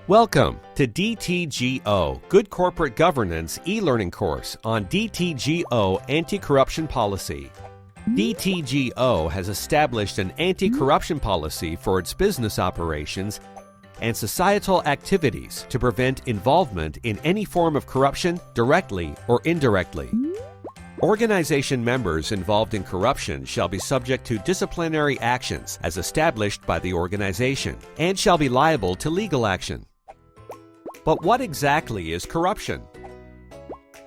Welcome to DTGO, Good Corporate Governance e-learning course on DTGO anti-corruption policy. DTGO has established an anti-corruption policy for its business operations and societal activities to prevent involvement in any form of corruption, directly or indirectly. Organization members involved in corruption shall be subject to disciplinary actions as established by the organization and shall be liable to legal action. But what exactly is corruption?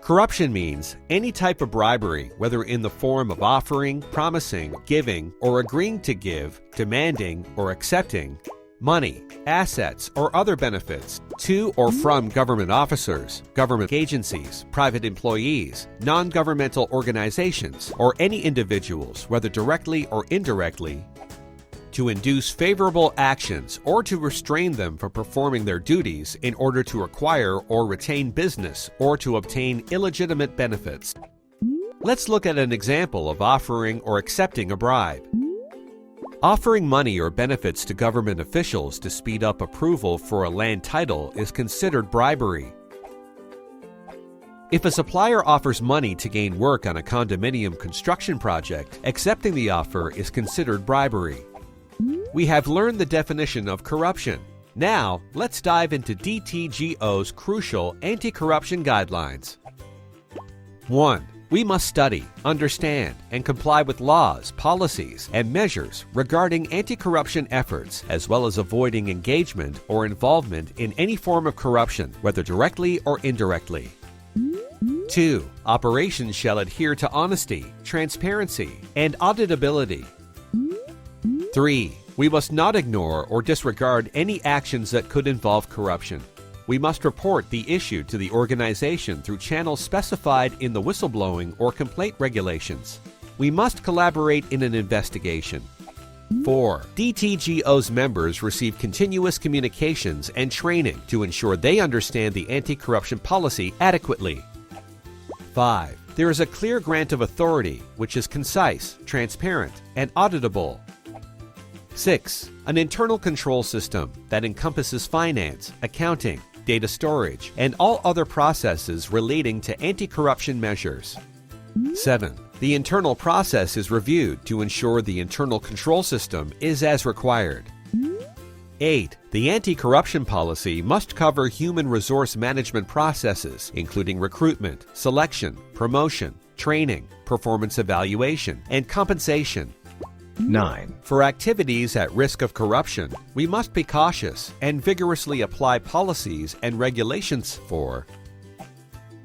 Corruption means any type of bribery, whether in the form of offering, promising, giving, or agreeing to give, demanding, or accepting money, assets, or other benefits to or from government officers, government agencies, private employees, non-governmental organizations, or any individuals, whether directly or indirectly, to induce favorable actions or to restrain them from performing their duties in order to acquire or retain business or to obtain illegitimate benefits. Let's look at an example of offering or accepting a bribe. Offering money or benefits to government officials to speed up approval for a land title is considered bribery. If a supplier offers money to gain work on a condominium construction project, accepting the offer is considered bribery. We have learned the definition of corruption. Now, let's dive into DTGO's crucial anti-corruption guidelines. 1. We must study, understand, and comply with laws, policies, and measures regarding anti-corruption efforts, as well as avoiding engagement or involvement in any form of corruption, whether directly or indirectly. 2. Operations shall adhere to honesty, transparency, and auditability. 3. We must not ignore or disregard any actions that could involve corruption. We must report the issue to the organization through channels specified in the whistleblowing or complaint regulations. We must collaborate in an investigation. 4. DTGO's members receive continuous communications and training to ensure they understand the anti-corruption policy adequately. 5. There is a clear grant of authority, which is concise, transparent, and auditable. 6. An internal control system that encompasses finance, accounting, data storage, and all other processes relating to anti-corruption measures. 7. The internal process is reviewed to ensure the internal control system is as required. 8. The anti-corruption policy must cover human resource management processes, including recruitment, selection, promotion, training, performance evaluation, and compensation. 9. For activities at risk of corruption, we must be cautious and vigorously apply policies and regulations for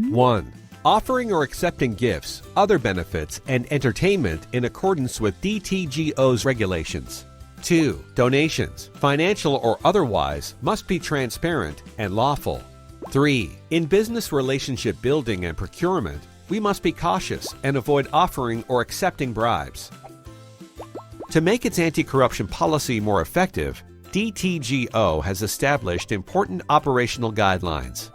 1. Offering or accepting gifts, other benefits, and entertainment in accordance with DTGO's regulations. 2. Donations, financial or otherwise, must be transparent and lawful. 3. In business relationship building and procurement, we must be cautious and avoid offering or accepting bribes. To make its anti-corruption policy more effective, DTGO has established important operational guidelines.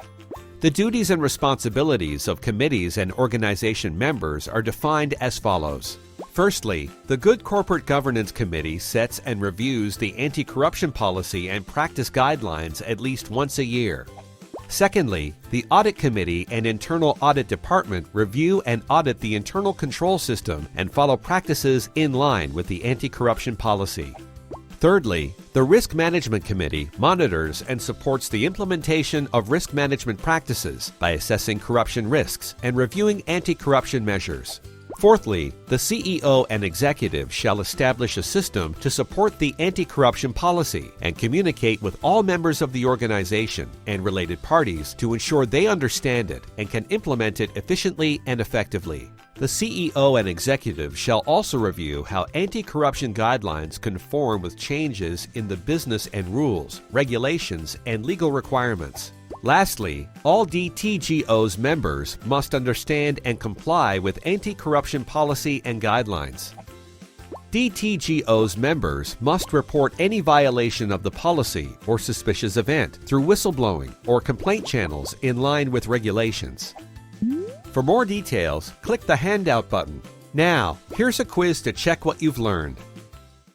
The duties and responsibilities of committees and organization members are defined as follows. Firstly, the Good Corporate Governance Committee sets and reviews the anti-corruption policy and practice guidelines at least once a year. Secondly, the Audit Committee and Internal Audit Department review and audit the internal control system and follow practices in line with the anti-corruption policy. Thirdly, the Risk Management Committee monitors and supports the implementation of risk management practices by assessing corruption risks and reviewing anti-corruption measures. Fourthly, the CEO and executive shall establish a system to support the anti-corruption policy and communicate with all members of the organization and related parties to ensure they understand it and can implement it efficiently and effectively. The CEO and executive shall also review how anti-corruption guidelines conform with changes in the business and rules, regulations, and legal requirements. Lastly, all DTGO's members must understand and comply with anti-corruption policy and guidelines. DTGO's members must report any violation of the policy or suspicious event through whistleblowing or complaint channels in line with regulations. For more details, click the handout button. Now, here's a quiz to check what you've learned.